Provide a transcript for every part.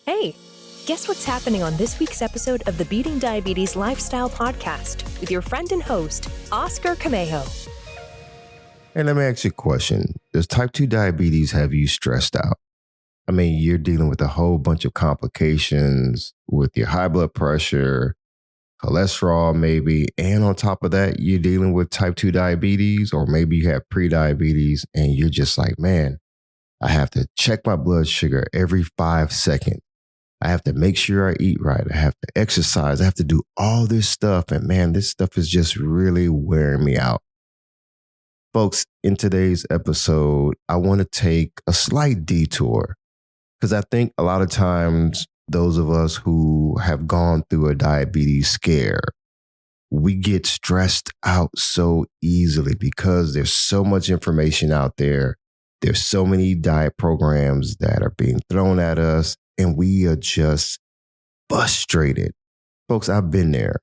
Hey, guess what's happening on this week's episode of the Beating Diabetes Lifestyle Podcast with your friend and host, Oscar Camejo. And let me ask you a question. Does type 2 diabetes have you stressed out? I mean, you're dealing with a whole bunch of complications with your high blood pressure, cholesterol maybe, and on top of that, you're dealing with type 2 diabetes, or maybe you have pre-diabetes and you're just like, man, I have to check my blood sugar every 5 seconds. I have to make sure I eat right. I have to exercise. I have to do all this stuff. And man, this stuff is just really wearing me out. Folks, in today's episode, I want to take a slight detour because I think a lot of times those of us who have gone through a diabetes scare, we get stressed out so easily because there's so much information out there. There's so many diet programs that are being thrown at us, and we are just frustrated. Folks, I've been there.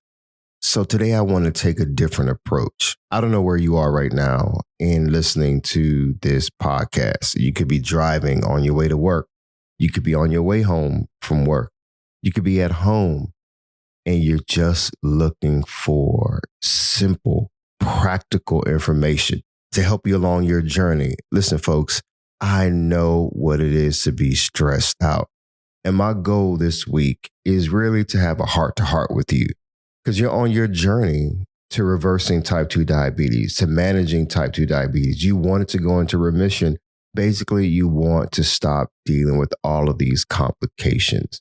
So today I want to take a different approach. I don't know where you are right now in listening to this podcast. You could be driving on your way to work. You could be on your way home from work. You could be at home and you're just looking for simple, practical information to help you along your journey. Listen, folks, I know what it is to be stressed out. And my goal this week is really to have a heart-to-heart with you because you're on your journey to reversing type 2 diabetes, to managing type 2 diabetes. You want it to go into remission. Basically, you want to stop dealing with all of these complications.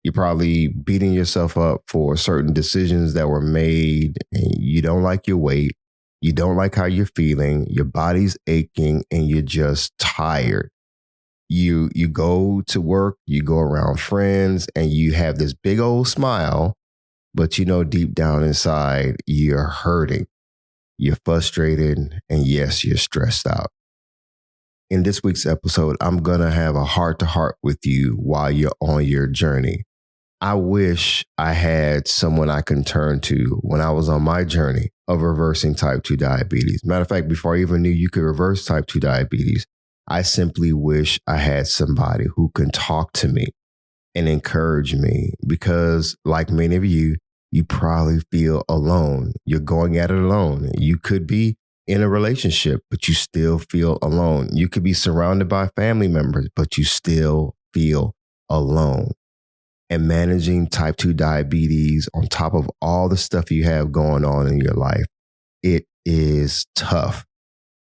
You're probably beating yourself up for certain decisions that were made, and you don't like your weight. You don't like how you're feeling. Your body's aching and you're just tired. You go to work, you go around friends, and you have this big old smile, but you know deep down inside, you're hurting. You're frustrated, and yes, you're stressed out. In this week's episode, I'm going to have a heart-to-heart with you while you're on your journey. I wish I had someone I can turn to when I was on my journey of reversing type 2 diabetes. Matter of fact, before I even knew you could reverse type 2 diabetes, I simply wish I had somebody who can talk to me and encourage me because, like many of you, you probably feel alone. You're going at it alone. You could be in a relationship, but you still feel alone. You could be surrounded by family members, but you still feel alone. And managing type 2 diabetes on top of all the stuff you have going on in your life, it is tough.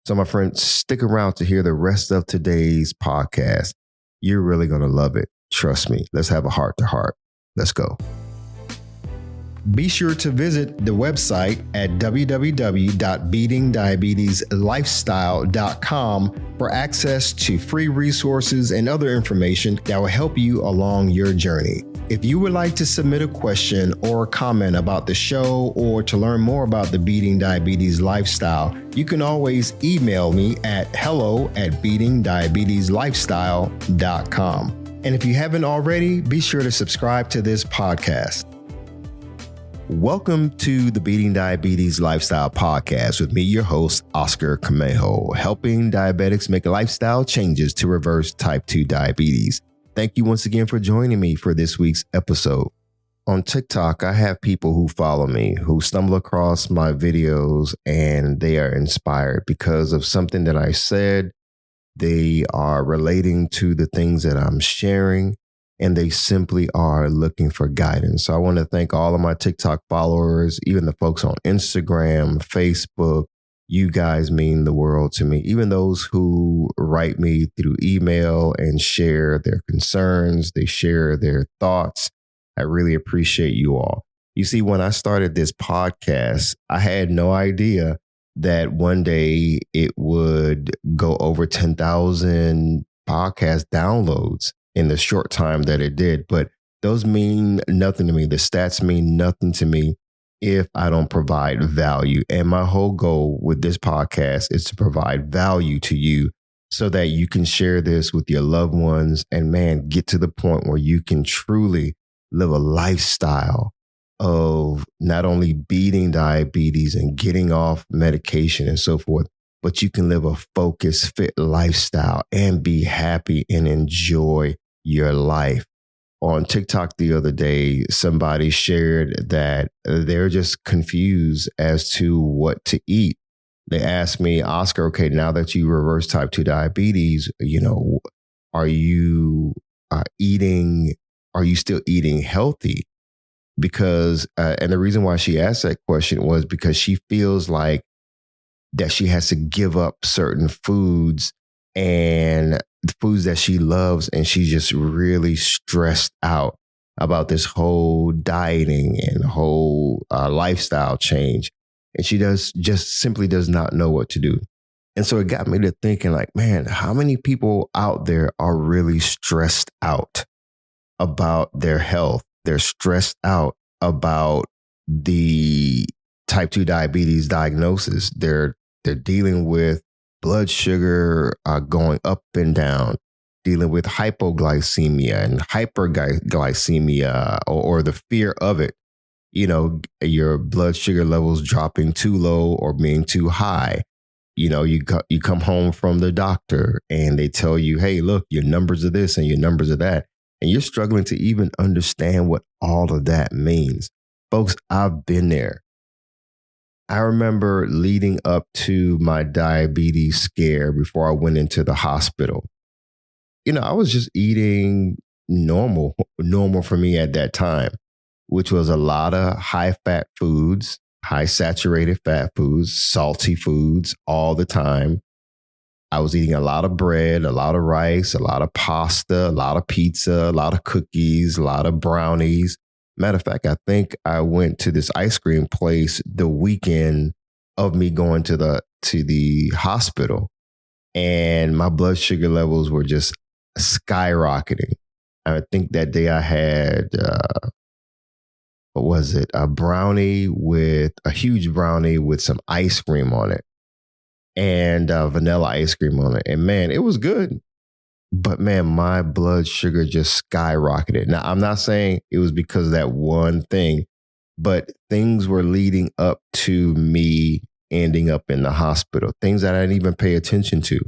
So my friends, stick around to hear the rest of today's podcast. You're really going to love it. Trust me. Let's have a heart-to-heart. Let's go. Be sure to visit the website at www.beatingdiabeteslifestyle.com for access to free resources and other information that will help you along your journey. If you would like to submit a question or a comment about the show or to learn more about the Beating Diabetes Lifestyle, you can always email me at hello@beatingdiabeteslifestyle.com. And if you haven't already, be sure to subscribe to this podcast. Welcome to the Beating Diabetes Lifestyle Podcast with me, your host, Oscar Camejo, helping diabetics make lifestyle changes to reverse type 2 diabetes. Thank you once again for joining me for this week's episode. On TikTok, I have people who follow me, who stumble across my videos, and they are inspired because of something that I said. They are relating to the things that I'm sharing, and they simply are looking for guidance. So I want to thank all of my TikTok followers, even the folks on Instagram, Facebook. You guys mean the world to me. Even those who write me through email and share their concerns, they share their thoughts. I really appreciate you all. You see, when I started this podcast, I had no idea that one day it would go over 10,000 podcast downloads in the short time that it did. But those mean nothing to me. The stats mean nothing to me if I don't provide value. And my whole goal with this podcast is to provide value to you so that you can share this with your loved ones and, man, get to the point where you can truly live a lifestyle of not only beating diabetes and getting off medication and so forth, but you can live a focused, fit lifestyle and be happy and enjoy your life. on TikTok the other day, somebody shared that they're just confused as to what to eat. They asked me, Oscar, okay, now that you reverse type 2 diabetes, are you are you still eating healthy? Because, and the reason why she asked that question was because she feels like that she has to give up certain foods and foods that she loves. And she's just really stressed out about this whole dieting and whole lifestyle change. And she simply does not know what to do. And so it got me to thinking like, man, how many people out there are really stressed out about their health? They're stressed out about the type 2 diabetes diagnosis. They're dealing with blood sugar going up and down, dealing with hypoglycemia and hyperglycemia or the fear of it. Your blood sugar levels dropping too low or being too high. You come home from the doctor and they tell you, hey, look, your numbers are this and your numbers are that. And you're struggling to even understand what all of that means. Folks, I've been there. I remember leading up to my diabetes scare before I went into the hospital. I was just eating normal for me at that time, which was a lot of high fat foods, high saturated fat foods, salty foods all the time. I was eating a lot of bread, a lot of rice, a lot of pasta, a lot of pizza, a lot of cookies, a lot of brownies. Matter of fact, I think I went to this ice cream place the weekend of me going to the hospital, and my blood sugar levels were just skyrocketing. I think that day I had, what was it? A huge brownie with some ice cream on it and vanilla ice cream on it. And man, it was good. But man, my blood sugar just skyrocketed. Now, I'm not saying it was because of that one thing, but things were leading up to me ending up in the hospital, things that I didn't even pay attention to.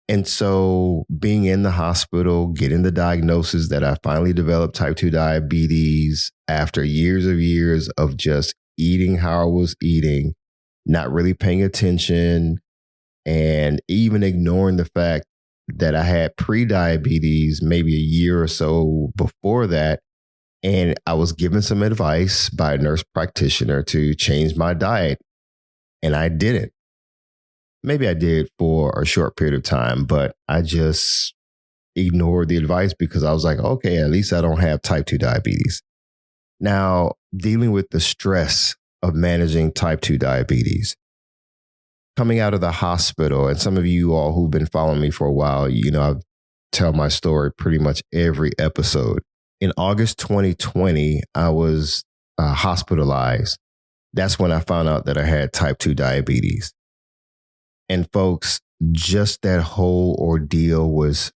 And so being in the hospital, getting the diagnosis that I finally developed type 2 diabetes after years of just eating how I was eating, not really paying attention, and even ignoring the fact that I had pre-diabetes maybe a year or so before that. And I was given some advice by a nurse practitioner to change my diet. And I didn't. Maybe I did for a short period of time, but I just ignored the advice because I was like, okay, at least I don't have type 2 diabetes. Now, dealing with the stress of managing type 2 diabetes, coming out of the hospital, and some of you all who've been following me for a while, I tell my story pretty much every episode. In August 2020, I was hospitalized. That's when I found out that I had type 2 diabetes. And folks, just that whole ordeal was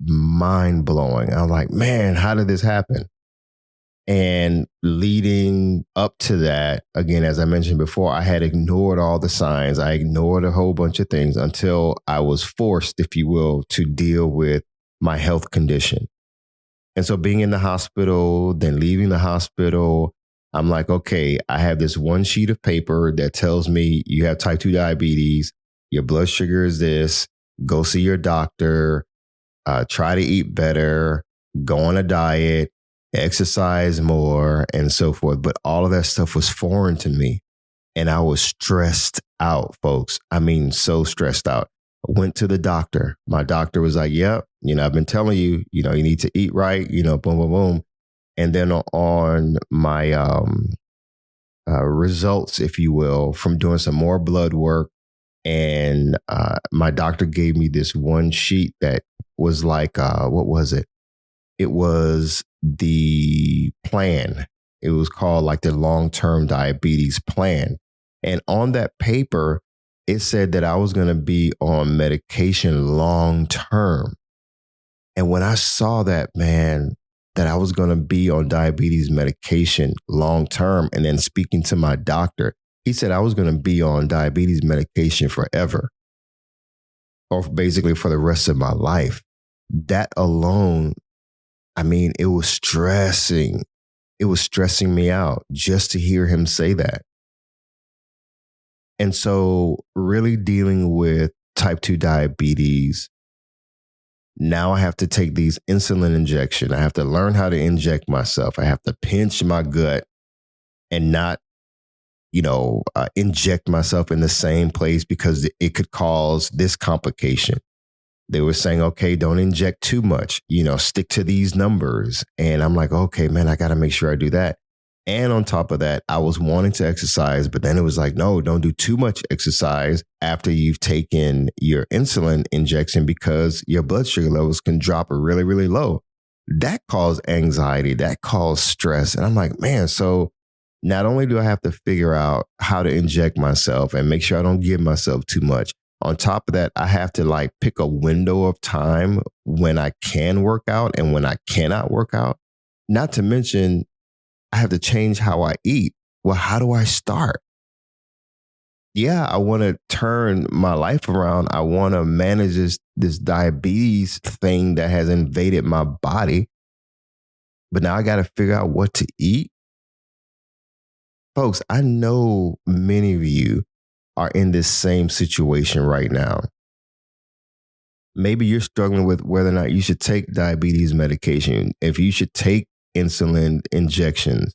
mind blowing. I'm like, man, how did this happen? And leading up to that, again, as I mentioned before, I had ignored all the signs. I ignored a whole bunch of things until I was forced, if you will, to deal with my health condition. And so being in the hospital, then leaving the hospital, I'm like, okay, I have this one sheet of paper that tells me you have type 2 diabetes. Your blood sugar is this. Go see your doctor. Try to eat better. Go on a diet. Exercise more, and so forth. But all of that stuff was foreign to me. And I was stressed out, folks. I mean, so stressed out. I went to the doctor. My doctor was like, yep, I've been telling you, you need to eat right, boom, boom, boom. And then on my results, if you will, from doing some more blood work, and my doctor gave me this one sheet that was like, what was it? It was the plan. It was called like the long-term diabetes plan. And on that paper, it said that I was going to be on medication long-term. And when I saw that, man, that I was going to be on diabetes medication long-term, and then speaking to my doctor, he said I was going to be on diabetes medication forever, or basically for the rest of my life. That alone I mean, it was stressing. It was stressing me out just to hear him say that. And so really dealing with type 2 diabetes, now I have to take these insulin injection. I have to learn how to inject myself. I have to pinch my gut and not, inject myself in the same place because it could cause this complication. They were saying, okay, don't inject too much, stick to these numbers. And I'm like, okay, man, I got to make sure I do that. And on top of that, I was wanting to exercise, but then it was like, no, don't do too much exercise after you've taken your insulin injection because your blood sugar levels can drop really, really low. That caused anxiety, that caused stress. And I'm like, man, so not only do I have to figure out how to inject myself and make sure I don't give myself too much, on top of that, I have to pick a window of time when I can work out and when I cannot work out. Not to mention, I have to change how I eat. Well, how do I start? Yeah, I want to turn my life around. I want to manage this diabetes thing that has invaded my body. But now I got to figure out what to eat. Folks, I know many of you are in this same situation right now. Maybe you're struggling with whether or not you should take diabetes medication, if you should take insulin injections.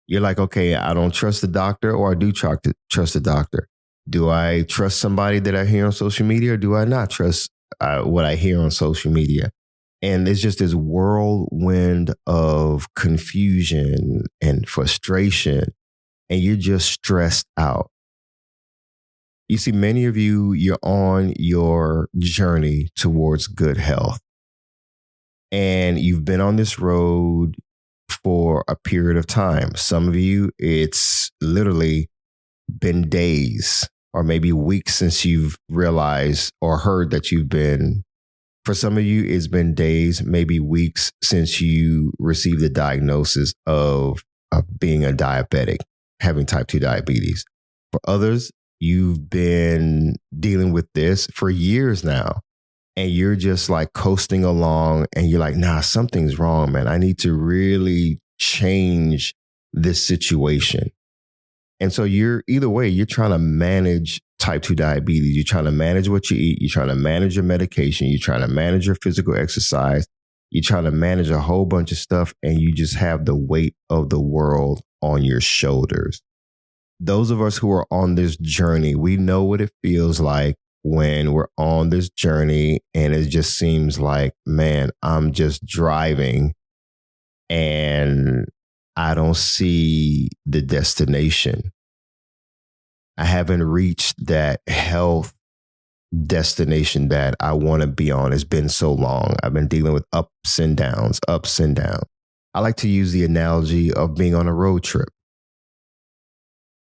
You're like, okay, I don't trust the doctor, or I do trust the doctor. Do I trust somebody that I hear on social media, or do I not trust what I hear on social media? And it's just this whirlwind of confusion and frustration, and you're just stressed out. You see, many of you, you're on your journey towards good health. And you've been on this road for a period of time. Some of you, it's literally been days or maybe weeks since you've realized or heard that you've been. For some of you, it's been days, maybe weeks since you received the diagnosis of being a diabetic, having type 2 diabetes. For others, you've been dealing with this for years now. And you're just coasting along and you're like, nah, something's wrong, man. I need to really change this situation. And so either way, you're trying to manage type 2 diabetes. You're trying to manage what you eat. You're trying to manage your medication. You're trying to manage your physical exercise. You're trying to manage a whole bunch of stuff. And you just have the weight of the world on your shoulders. Those of us who are on this journey, we know what it feels like when we're on this journey and it just seems like, man, I'm just driving and I don't see the destination. I haven't reached that health destination that I want to be on. It's been so long. I've been dealing with ups and downs, ups and downs. I like to use the analogy of being on a road trip.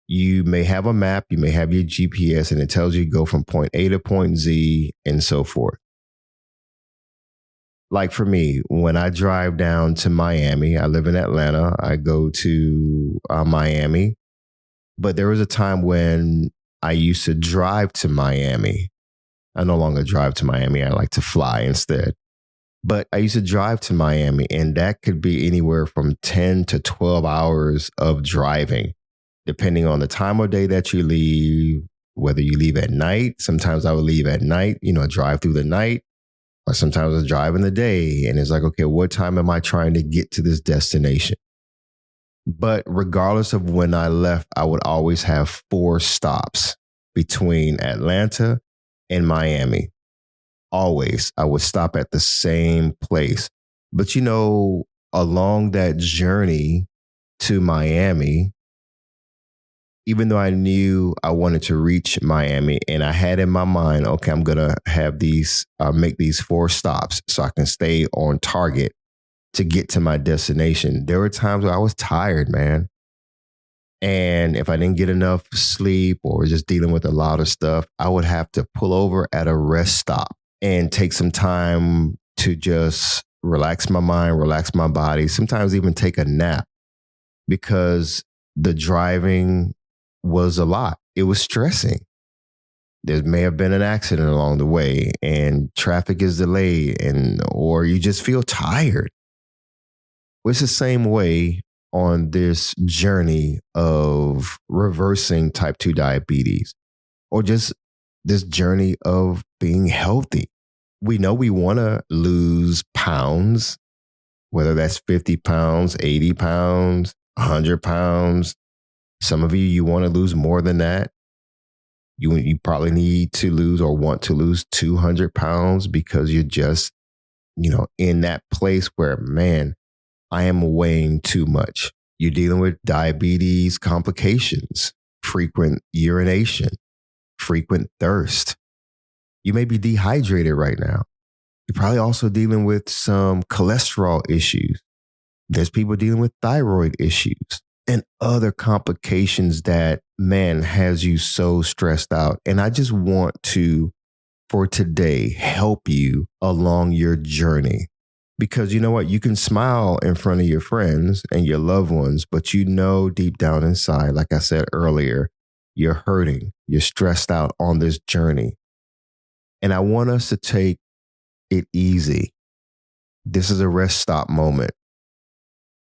You may have a map, you may have your GPS, and it tells you go from point A to point Z and so forth. Like for me, when I drive down to Miami, I live in Atlanta, I go to Miami. But there was a time when I used to drive to Miami. I no longer drive to Miami. I like to fly instead. But I used to drive to Miami, and that could be anywhere from 10 to 12 hours of driving, depending on the time of day that you leave, whether you leave at night. Sometimes I would leave at night, drive through the night, or sometimes I drive in the day. And it's like, okay, what time am I trying to get to this destination? But regardless of when I left, I would always have 4 stops between Atlanta and Miami. Always, I would stop at the same place. But, along that journey to Miami, even though I knew I wanted to reach Miami and I had in my mind, okay, I'm going to have make these 4 stops so I can stay on target to get to my destination. There were times where I was tired, man. And if I didn't get enough sleep or was just dealing with a lot of stuff, I would have to pull over at a rest stop and take some time to just relax my mind, relax my body, sometimes even take a nap, because the driving was a lot. It was stressing. There may have been an accident along the way and traffic is delayed or you just feel tired. Well, it's the same way on this journey of reversing type 2 diabetes or just this journey of being healthy. We know we want to lose pounds, whether that's 50 pounds, 80 pounds, 100 pounds. Some of you want to lose more than that. You probably need to lose or want to lose 200 pounds because you're just, in that place where, man, I am weighing too much. You're dealing with diabetes complications, frequent urination, frequent thirst. You may be dehydrated right now. You're probably also dealing with some cholesterol issues. There's people dealing with thyroid issues and other complications that, man, has you so stressed out. And I just want to, for today, help you along your journey. Because you know what? You can smile in front of your friends and your loved ones, but deep down inside, like I said earlier, you're hurting, you're stressed out on this journey. And I want us to take it easy. This is a rest stop moment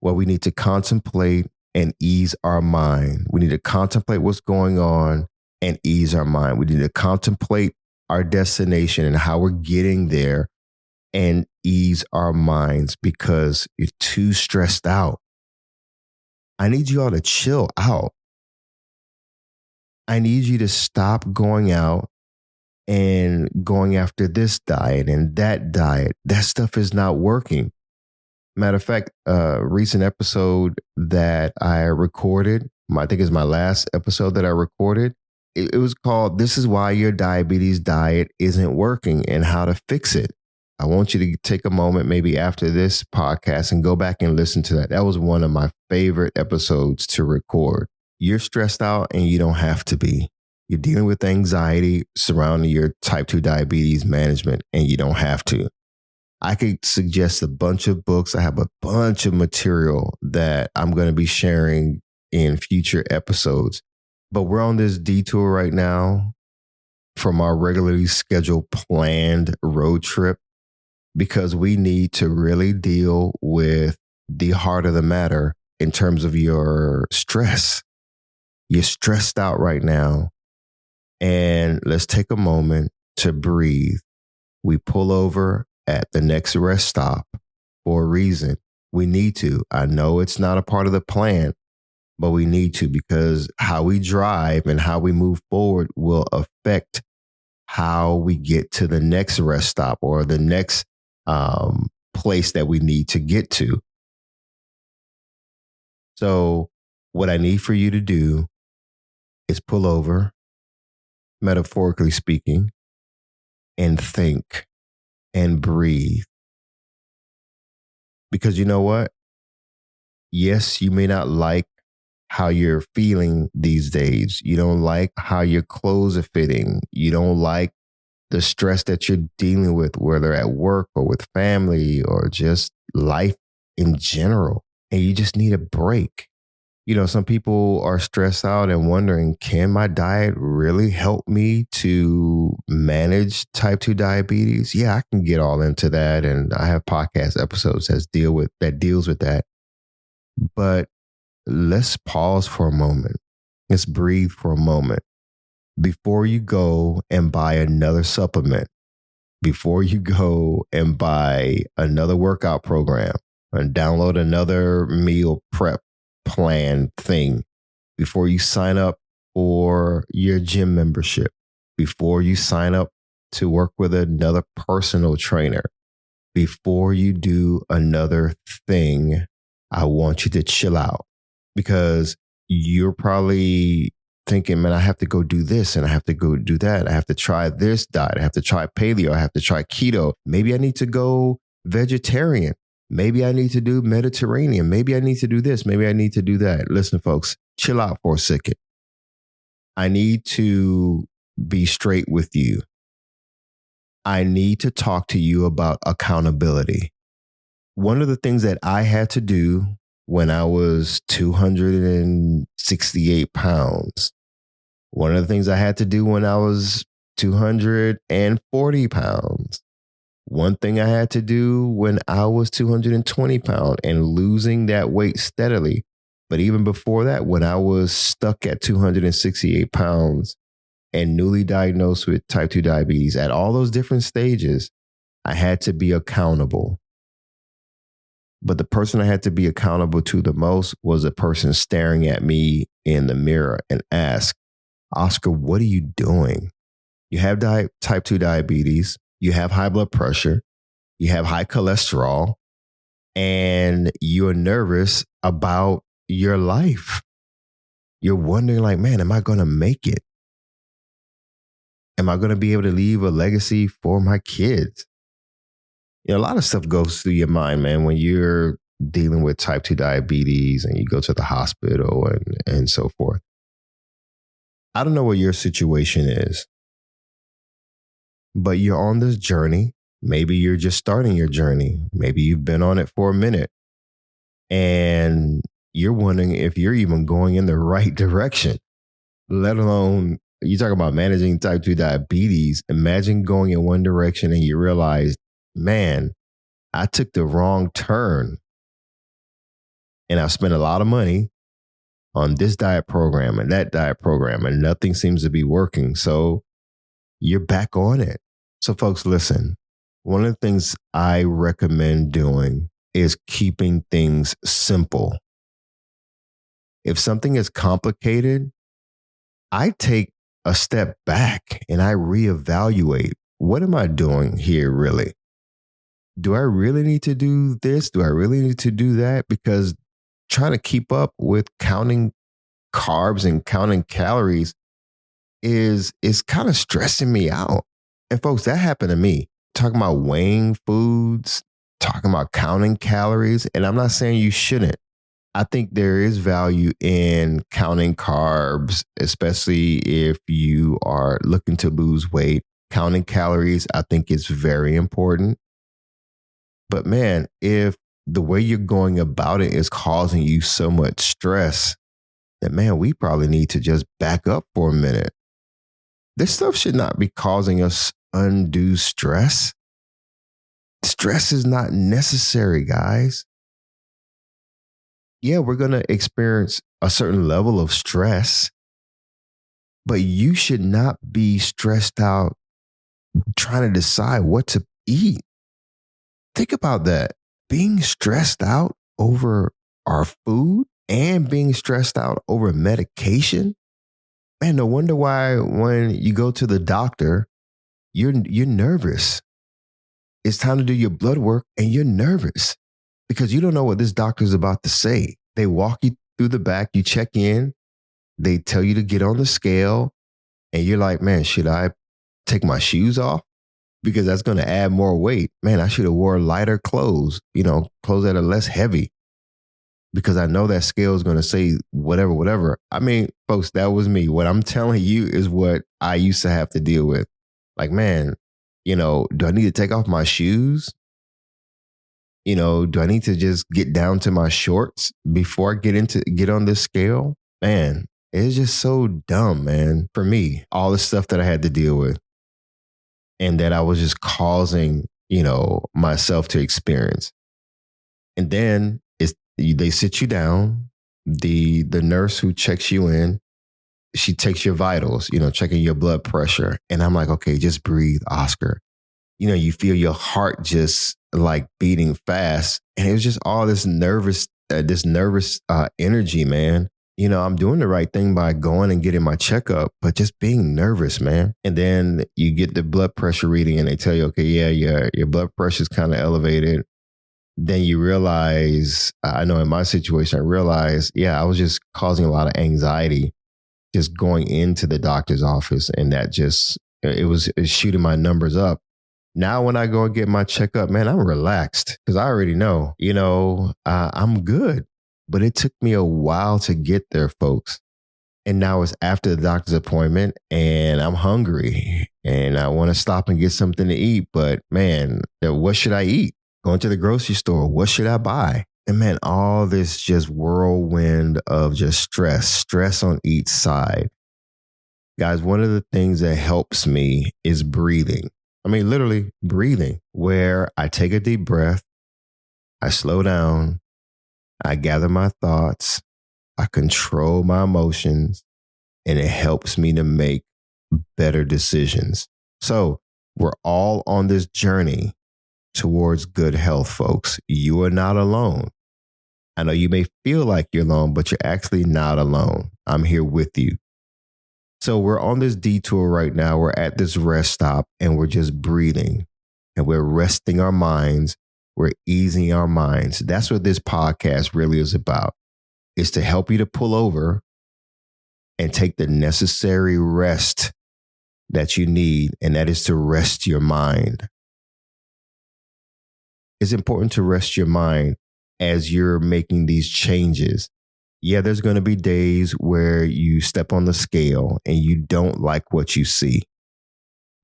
where we need to contemplate and ease our mind. We need to contemplate what's going on and ease our mind. We need to contemplate our destination and how we're getting there and ease our minds because you're too stressed out. I need you all to chill out. I need you to stop going out and going after this diet and that diet. That stuff is not working. Matter of fact, a recent episode that I recorded, I think it's my last episode that I recorded, it was called "This is Why Your Diabetes Diet Isn't Working and How to Fix It." I want you to take a moment maybe after this podcast and go back and listen to that. That was one of my favorite episodes to record. You're stressed out and you don't have to be. You're dealing with anxiety surrounding your type 2 diabetes management and you don't have to. I could suggest a bunch of books. I have a bunch of material that I'm going to be sharing in future episodes. But we're on this detour right now from our regularly scheduled planned road trip because we need to really deal with the heart of the matter in terms of your stress. You're stressed out right now. And let's take a moment to breathe. We pull over at the next rest stop for a reason. We need to. I know it's not a part of the plan, but we need to because how we drive and how we move forward will affect how we get to the next rest stop or the next place that we need to get to. So what I need for you to do is pull over, metaphorically speaking, and think and breathe. Because you know what? Yes, you may not like how you're feeling these days. You don't like how your clothes are fitting. You don't like the stress that you're dealing with, whether at work or with family or just life in general. And you just need a break. Some people are stressed out and wondering, can my diet really help me to manage type 2 diabetes? Yeah, I can get all into that. And I have podcast episodes that deals with that. But let's pause for a moment. Let's breathe for a moment before you go and buy another supplement, before you go and buy another workout program and download another meal prep plan thing, before you sign up for your gym membership, before you sign up to work with another personal trainer, before you do another thing, I want you to chill out because you're probably thinking, man, I have to go do this and I have to go do that. I have to try this diet. I have to try paleo. I have to try keto. Maybe I need to go vegetarian. Maybe I need to do Mediterranean. Maybe I need to do this. Maybe I need to do that. Listen, folks, chill out for a second. I need to be straight with you. I need to talk to you about accountability. One of the things that I had to do when I was 268 pounds, one of the things I had to do when I was 240 pounds One thing I had to do when I was 220 pounds and losing that weight steadily. But even before that, when I was stuck at 268 pounds and newly diagnosed with type 2 diabetes, at all those different stages, I had to be accountable. But the person I had to be accountable to the most was a person staring at me in the mirror and ask, Oscar, what are you doing? You have type 2 diabetes, you have high blood pressure, you have high cholesterol, and you're nervous about your life. You're wondering like, man, am I going to make it? Am I going to be able to leave a legacy for my kids? You know, a lot of stuff goes through your mind, man, when you're dealing with type 2 diabetes and you go to the hospital and so forth. I don't know what your situation is, but you're on this journey. Maybe you're just starting your journey. Maybe you've been on it for a minute and you're wondering if you're even going in the right direction, let alone you talk about managing type 2 diabetes. Imagine going in one direction and you realize, man, I took the wrong turn and I've spent a lot of money on this diet program and that diet program and nothing seems to be working. So you're back on it. So folks, listen, one of the things I recommend doing is keeping things simple. If something is complicated, I take a step back and I reevaluate. What am I doing here really? Do I really need to do this? Do I really need to do that? Because trying to keep up with counting carbs and counting calories is kind of stressing me out. And folks, that happened to me. Talking about weighing foods, talking about counting calories. And I'm not saying you shouldn't. I think there is value in counting carbs, especially if you are looking to lose weight. Counting calories, I think is very important. But man, if the way you're going about it is causing you so much stress, then man, we probably need to just back up for a minute. This stuff should not be causing us undue stress. Stress is not necessary, guys. Yeah, we're going to experience a certain level of stress, but you should not be stressed out trying to decide what to eat. Think about that. Being stressed out over our food and being stressed out over medication. Man, no wonder why when you go to the doctor, you're nervous. It's time to do your blood work and you're nervous because you don't know what this doctor's about to say. They walk you through the back, you check in, they tell you to get on the scale, and you're like, man, should I take my shoes off? Because that's going to add more weight. Man, I should have wore lighter clothes, clothes that are less heavy because I know that scale is going to say whatever. I mean, folks, that was me. What I'm telling you is what I used to have to deal with. Like, man, do I need to take off my shoes? Do I need to just get down to my shorts before I get on this scale? Man, it's just so dumb, man. For me, all the stuff that I had to deal with. And that I was just causing, myself to experience. And then they sit you down. The nurse who checks you in, she takes your vitals, checking your blood pressure. And I'm like, okay, just breathe, Oscar. You feel your heart just like beating fast. And it was just all this nervous energy, man. I'm doing the right thing by going and getting my checkup, but just being nervous, man. And then you get the blood pressure reading and they tell you, okay, yeah, your blood pressure is kind of elevated. Then you realize, I know in my situation, I realized, yeah, I was just causing a lot of anxiety just going into the doctor's office. And that it was shooting my numbers up. Now, when I go and get my checkup, man, I'm relaxed because I already know, I'm good. But it took me a while to get there, folks. And now it's after the doctor's appointment and I'm hungry and I want to stop and get something to eat. But man, what should I eat? Going to the grocery store, what should I buy? And man, all this just whirlwind of just stress on each side. Guys, one of the things that helps me is breathing. I mean, literally breathing, where I take a deep breath, I slow down, I gather my thoughts, I control my emotions, and it helps me to make better decisions. So we're all on this journey towards good health, folks. You are not alone. I know you may feel like you're alone, but you're actually not alone. I'm here with you. So we're on this detour right now. We're at this rest stop and we're just breathing and we're resting our minds. We're easing our minds. That's what this podcast really is about. It's to help you to pull over and take the necessary rest that you need, and that is to rest your mind. It's important to rest your mind as you're making these changes. Yeah, there's going to be days where you step on the scale and you don't like what you see.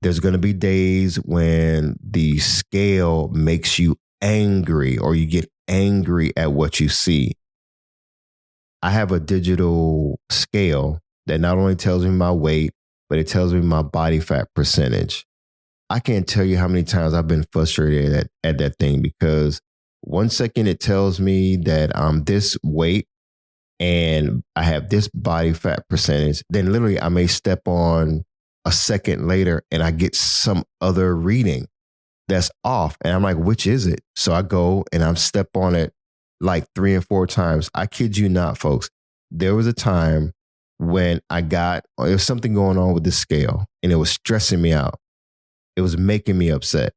There's going to be days when the scale makes you angry or you get angry at what you see. I have a digital scale that not only tells me my weight, but it tells me my body fat percentage. I can't tell you how many times I've been frustrated at that thing, because one second it tells me that I'm this weight and I have this body fat percentage. Then literally I may step on a second later and I get some other reading that's off. And I'm like, which is it? So I go and I'm step on it like 3 and 4 times. I kid you not, folks. There was a time when there was something going on with the scale and it was stressing me out. It was making me upset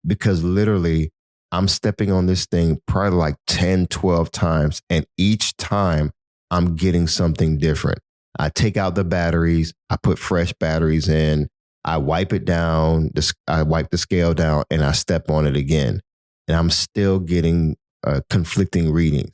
because literally I'm stepping on this thing probably like 10, 12 times. And each time I'm getting something different. I take out the batteries. I put fresh batteries in. I wipe it down. I wipe the scale down and I step on it again. And I'm still getting conflicting readings.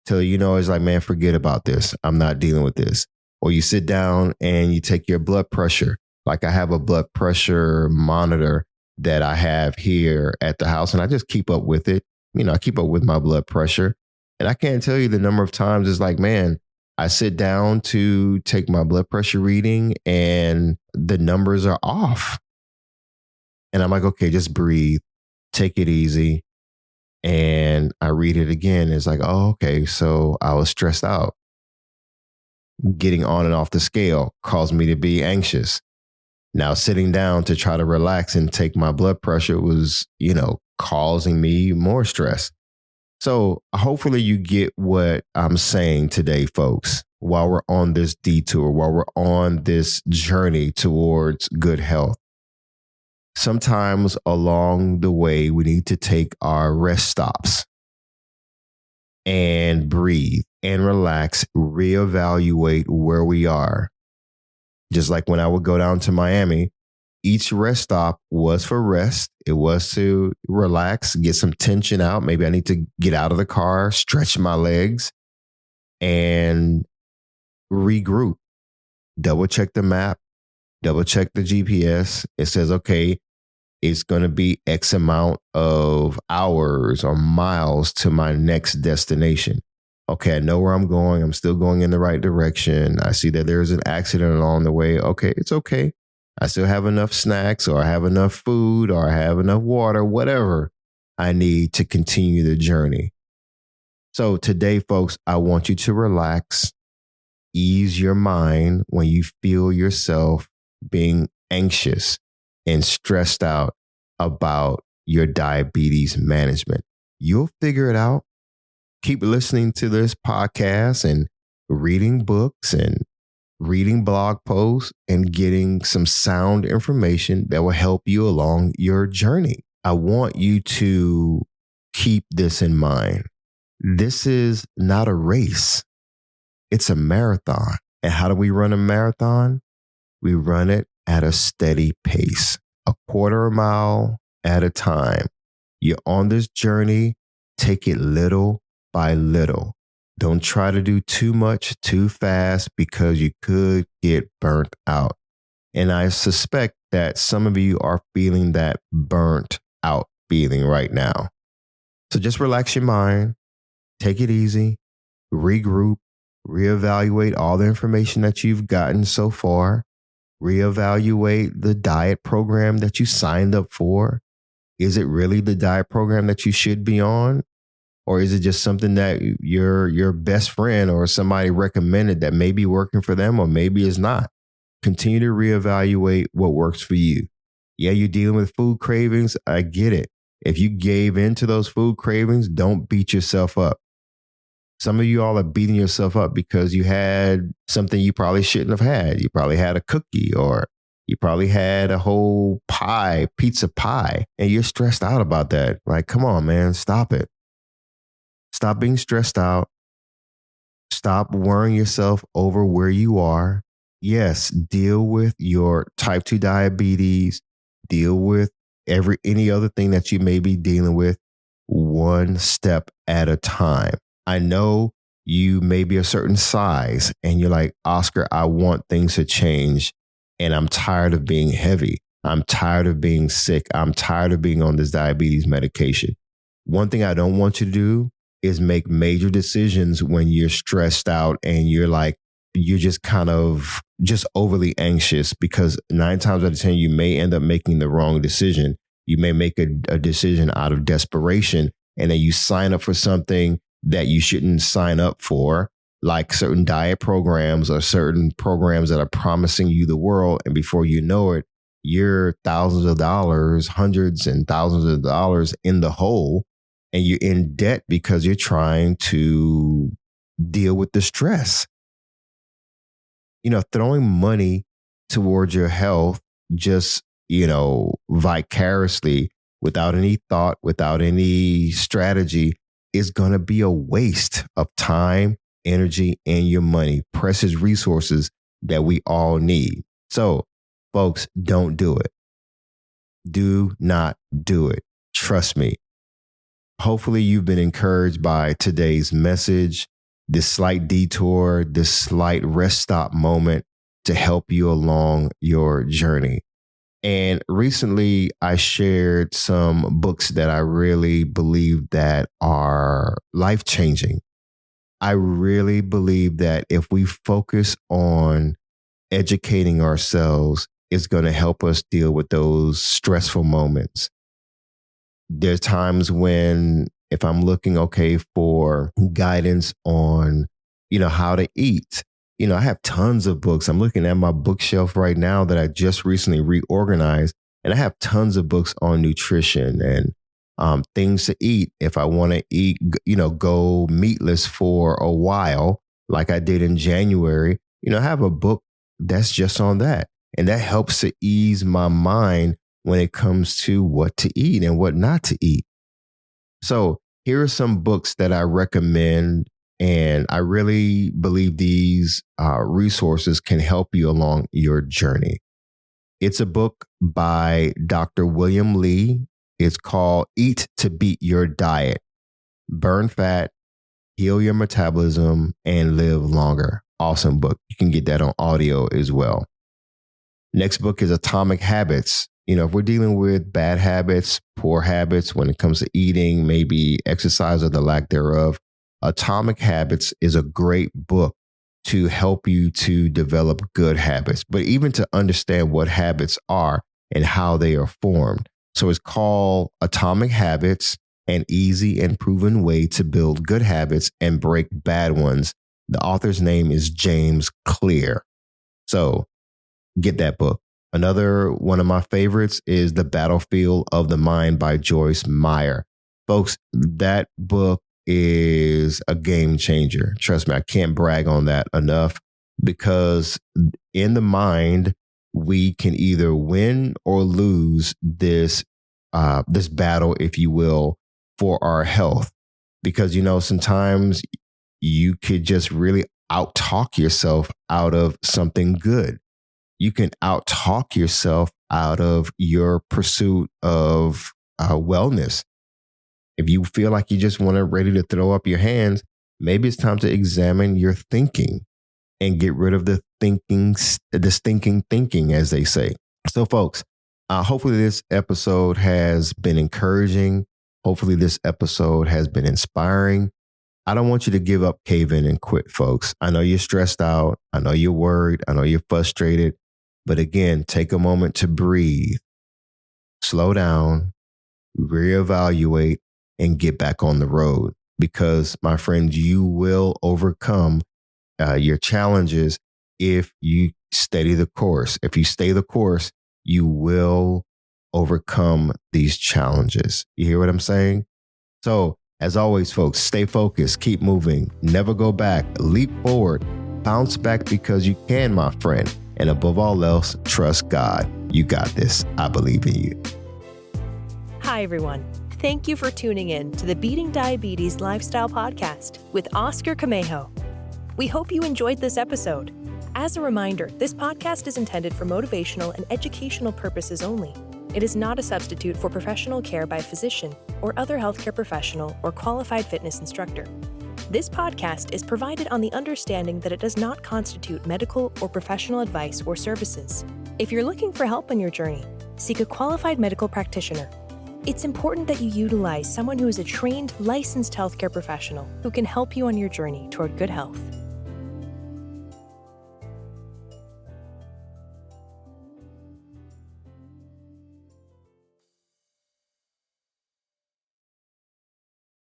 Till it's like, man, forget about this. I'm not dealing with this. Or you sit down and you take your blood pressure. Like I have a blood pressure monitor that I have here at the house and I just keep up with it. I keep up with my blood pressure. And I can't tell you the number of times it's like, man, I sit down to take my blood pressure reading and the numbers are off. And I'm like, okay, just breathe, take it easy. And I read it again. It's like, oh, okay. So I was stressed out. Getting on and off the scale caused me to be anxious. Now sitting down to try to relax and take my blood pressure was, causing me more stress. So hopefully you get what I'm saying today, folks, while we're on this detour, while we're on this journey towards good health. Sometimes along the way, we need to take our rest stops and breathe and relax, reevaluate where we are. Just like when I would go down to Miami, each rest stop was for rest. It was to relax, get some tension out. Maybe I need to get out of the car, stretch my legs, and regroup. Double check the map, double check the GPS. It says, okay, it's going to be X amount of hours or miles to my next destination. Okay, I know where I'm going. I'm still going in the right direction. I see that there's an accident along the way. Okay, it's okay. I still have enough snacks, or I have enough food, or I have enough water, whatever I need to continue the journey. So today, folks, I want you to relax, ease your mind when you feel yourself being anxious and stressed out about your diabetes management. You'll figure it out. Keep listening to this podcast and reading books and reading blog posts and getting some sound information that will help you along your journey. I want you to keep this in mind. This is not a race. It's a marathon. And how do we run a marathon? We run it at a steady pace, a quarter mile at a time. You're on this journey. Take it little by little. Don't try to do too much too fast, because you could get burnt out. And I suspect that some of you are feeling that burnt out feeling right now. So just relax your mind, take it easy, regroup, reevaluate all the information that you've gotten so far, Reevaluate the diet program that you signed up for. Is it really the diet program that you should be on? Or is it just something that your best friend or somebody recommended that may be working for them or maybe it's not? Continue to reevaluate what works for you. Yeah, you're dealing with food cravings. I get it. If you gave in to those food cravings, don't beat yourself up. Some of you all are beating yourself up because you had something you probably shouldn't have had. You probably had a cookie or you probably had a whole pie, pizza pie, and you're stressed out about that. Like, come on, man, stop it. Stop being stressed out. Stop worrying yourself over where you are. Yes, deal with your type 2 diabetes, deal with any other thing that you may be dealing with one step at a time. I know you may be a certain size and you're like, Oscar, I want things to change and I'm tired of being heavy. I'm tired of being sick. I'm tired of being on this diabetes medication. One thing I don't want you to do is make major decisions when you're stressed out and you're just kind of just overly anxious, because 9 times out of 10, you may end up making the wrong decision. You may make a decision out of desperation and then you sign up for something that you shouldn't sign up for, like certain diet programs or certain programs that are promising you the world. And before you know it, you're thousands of dollars, hundreds and thousands of dollars in the hole. And you're in debt because you're trying to deal with the stress. Throwing money towards your health just, vicariously without any thought, without any strategy is going to be a waste of time, energy, and your money, precious resources that we all need. So, folks, don't do it. Do not do it. Trust me. Hopefully you've been encouraged by today's message, this slight detour, this slight rest stop moment to help you along your journey. And recently I shared some books that I really believe that are life-changing. I really believe that if we focus on educating ourselves, it's going to help us deal with those stressful moments. There's times when if I'm looking, for guidance on, how to eat, I have tons of books. I'm looking at my bookshelf right now that I just recently reorganized, and I have tons of books on nutrition and things to eat. If I want to eat, go meatless for a while, like I did in January, I have a book that's just on that. And that helps to ease my mind when it comes to what to eat and what not to eat. So here are some books that I recommend, and I really believe these resources can help you along your journey. It's a book by Dr. William Lee. It's called Eat to Beat Your Diet, Burn Fat, Heal Your Metabolism, and Live Longer. Awesome book. You can get that on audio as well. Next book is Atomic Habits. If we're dealing with bad habits, poor habits when it comes to eating, maybe exercise or the lack thereof, Atomic Habits is a great book to help you to develop good habits, but even to understand what habits are and how they are formed. So it's called Atomic Habits, an easy and proven way to build good habits and break bad ones. The author's name is James Clear. So get that book. Another one of my favorites is The Battlefield of the Mind by Joyce Meyer. Folks, that book is a game changer. Trust me, I can't brag on that enough, because in the mind, we can either win or lose this battle, if you will, for our health. Because, sometimes you could just really out-talk yourself out of something good. You can out-talk yourself out of your pursuit of wellness. If you feel like you just want to ready to throw up your hands, maybe it's time to examine your thinking and get rid of the stinking thinking, as they say. So, folks, hopefully this episode has been encouraging. Hopefully this episode has been inspiring. I don't want you to give up, cave in, and quit, folks. I know you're stressed out. I know you're worried. I know you're frustrated. But again, take a moment to breathe, slow down, reevaluate, and get back on the road. Because, my friends, you will overcome your challenges if you steady the course. If you stay the course, you will overcome these challenges. You hear what I'm saying? So, as always, folks, stay focused, keep moving, never go back, leap forward, bounce back because you can, my friend. And above all else, trust God. You got this. I believe in you. Hi, everyone. Thank you for tuning in to the Beating Diabetes Lifestyle Podcast with Oscar Camejo. We hope you enjoyed this episode. As a reminder, this podcast is intended for motivational and educational purposes only. It is not a substitute for professional care by a physician or other healthcare professional or qualified fitness instructor. This podcast is provided on the understanding that it does not constitute medical or professional advice or services. If you're looking for help on your journey, seek a qualified medical practitioner. It's important that you utilize someone who is a trained, licensed healthcare professional who can help you on your journey toward good health.